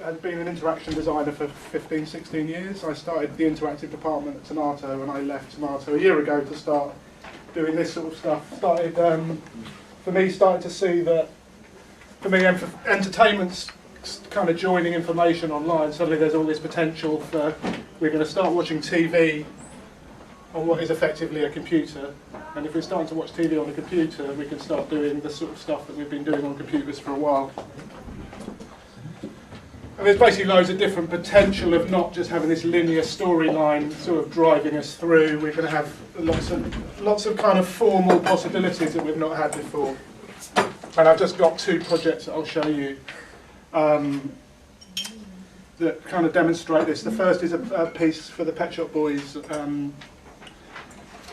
I've been an interaction designer for 15, 16 years. I started the interactive department at Tomato, and I left Tomato a year ago to start doing this sort of stuff. Started to see that, for me, entertainment's kind of joining information online. Suddenly there's all this potential for, we're going to start watching TV on what is effectively a computer, and if we're starting to watch TV on a computer, we can start doing the sort of stuff that we've been doing on computers for a while. And there's basically loads of different potential of not just having this linear storyline sort of driving us through. We're going to have lots of kind of formal possibilities that we've not had before. And I've just got 2 projects that I'll show you that kind of demonstrate this. The first is a piece for the Pet Shop Boys.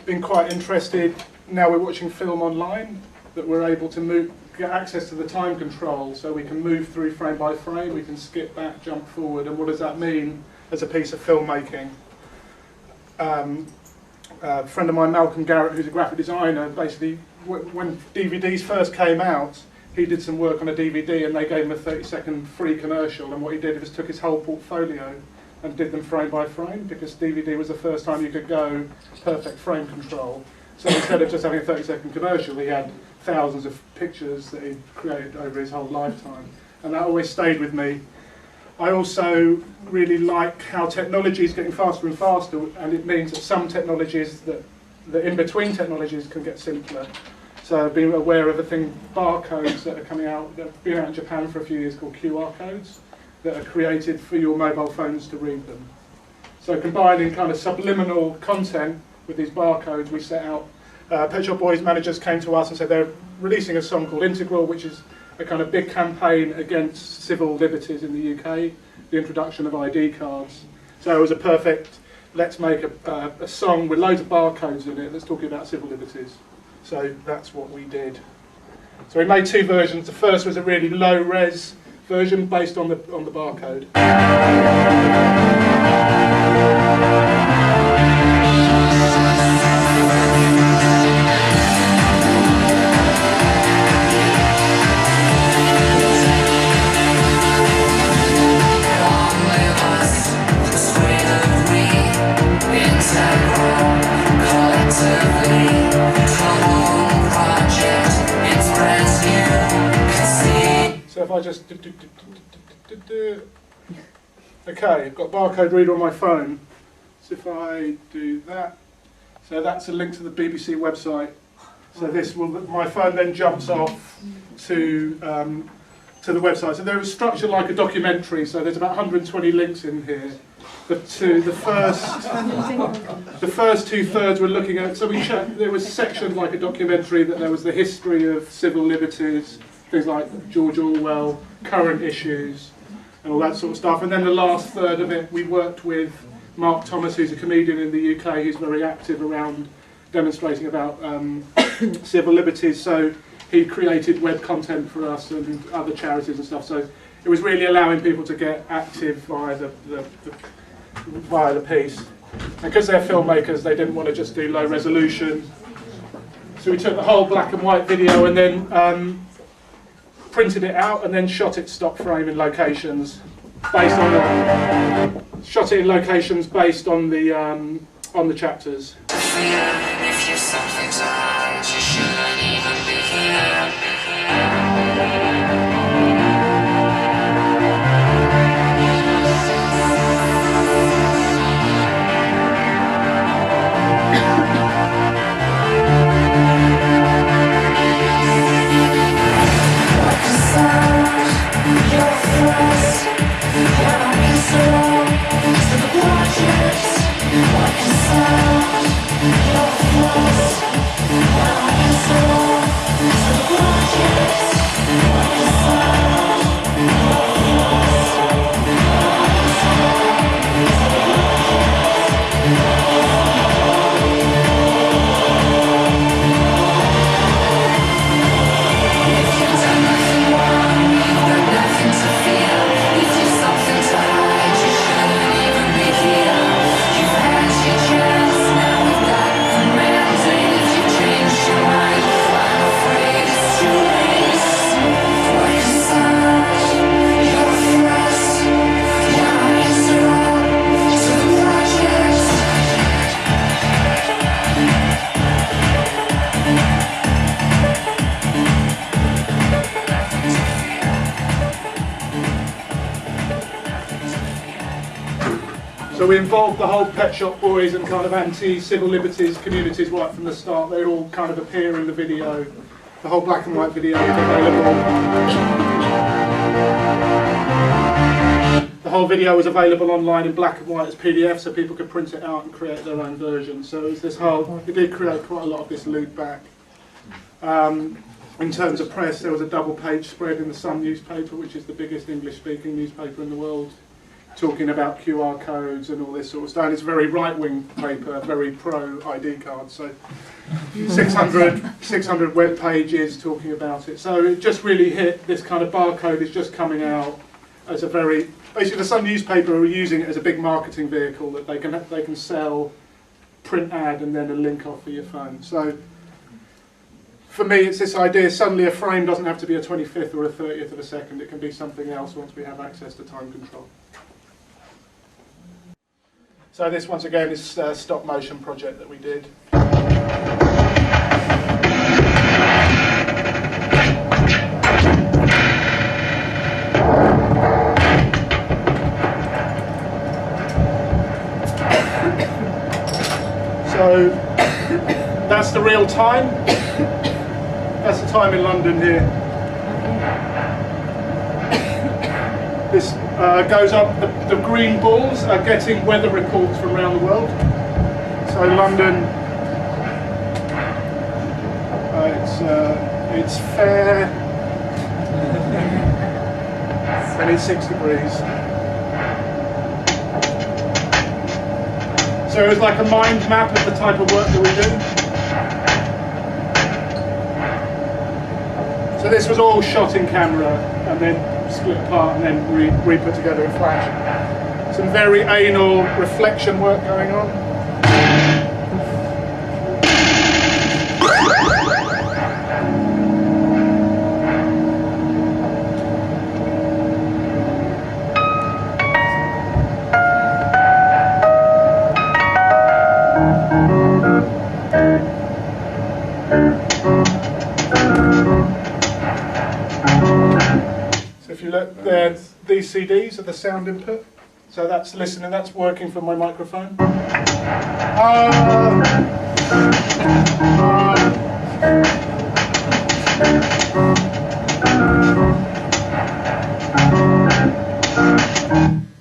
Been quite interested, now we're watching film online, that we're able to get access to the time control, so we can move through frame by frame, we can skip back, jump forward, and what does that mean as a piece of filmmaking? A friend of mine, Malcolm Garrett, who's a graphic designer, basically, when DVDs first came out, he did some work on a DVD and they gave him a 30-second free commercial, and what he did was took his whole portfolio and did them frame by frame, because DVD was the first time you could go perfect frame control. So instead of just having a 30-second commercial, he had thousands of pictures that he'd created over his whole lifetime. And that always stayed with me. I also really like how technology is getting faster and faster, and it means that some technologies, that in between technologies, can get simpler. So I've been aware of barcodes that are coming out, that have been out in Japan for a few years, called QR codes, that are created for your mobile phones to read them. So combining kind of subliminal content with these barcodes, we set out. Pet Shop Boys managers came to us and said they're releasing a song called Integral, which is a kind of big campaign against civil liberties in the UK, the introduction of ID cards. So it was a perfect, let's make a song with loads of barcodes in it that's talking about civil liberties. So that's what we did. So we made 2 versions. The first was a really low-res version based on the barcode. So if I just okay, I've got barcode reader on my phone. So if I do that, so that's a link to the BBC website. So my phone then jumps off to the website. So there is structured like a documentary. So there's about 120 links in here. The first 2/3 were looking at. So we checked. There was sectioned like a documentary that there was the history of civil liberties, things like George Orwell, current issues, and all that sort of stuff. And then the last third of it, we worked with Mark Thomas, who's a comedian in the UK, who's very active around demonstrating about civil liberties. So he created web content for us and other charities and stuff. So it was really allowing people to get active via the piece. And because they're filmmakers, they didn't want to just do low resolution. So we took the whole black and white video and then printed it out and then shot it stock frame in locations based on the chapters. If you're something to hide, you shouldn't even be here. So we involved the whole Pet Shop Boys and kind of anti-civil liberties communities right from the start. They all kind of appear in the video. The whole black and white video is available. The whole video was available online in black and white as PDF, so people could print it out and create their own version. So it was this whole, it did create quite a lot of this loop back. In terms of press, there was a double-page spread in the Sun newspaper, which is the biggest English-speaking newspaper in the world, talking about QR codes and all this sort of stuff. And it's a very right-wing paper, very pro-ID cards. So 600 web pages talking about it. So it just really hit, this kind of barcode is just coming out as a very, basically the Sun newspaper are using it as a big marketing vehicle that they can sell, print ad and then a link off for your phone. So for me, it's this idea, suddenly a frame doesn't have to be a 25th or a 30th of a second, it can be something else once we have access to time control. So this, once again, is a stop motion project that we did. So that's the real time. That's the time in London here. This goes up, the green balls are getting weather reports from around the world. So London, it's fair and it's 6 degrees. So it was like a mind map of the type of work that we do. So this was all shot in camera and then split apart and then re-put together in flash. Some very anal reflection work going on. If you look there, these CDs are the sound input. So that's listening, that's working from my microphone.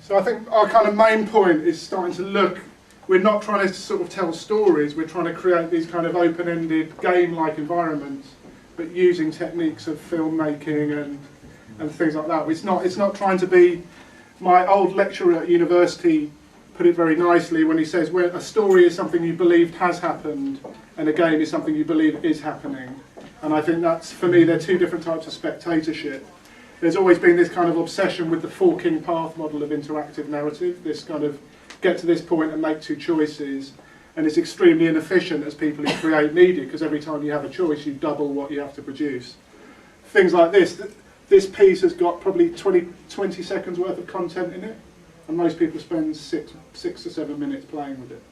So I think our kind of main point is starting to look, we're not trying to sort of tell stories, we're trying to create these kind of open-ended game-like environments, but using techniques of filmmaking and things like that. It's not trying to be, my old lecturer at university put it very nicely when he says, where a story is something you believed has happened and a game is something you believe is happening. And I think that's, for me, they're two different types of spectatorship. There's always been this kind of obsession with the forking path model of interactive narrative, this kind of get to this point and make two choices, and it's extremely inefficient as people who create media, because every time you have a choice you double what you have to produce. Things like this. This piece has got probably 20 seconds worth of content in it, and most people spend 6 to 7 minutes playing with it.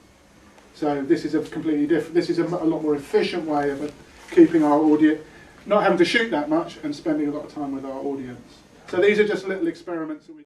So this is a completely different, this is a lot more efficient way of keeping our audience, not having to shoot that much and spending a lot of time with our audience. So these are just little experiments that we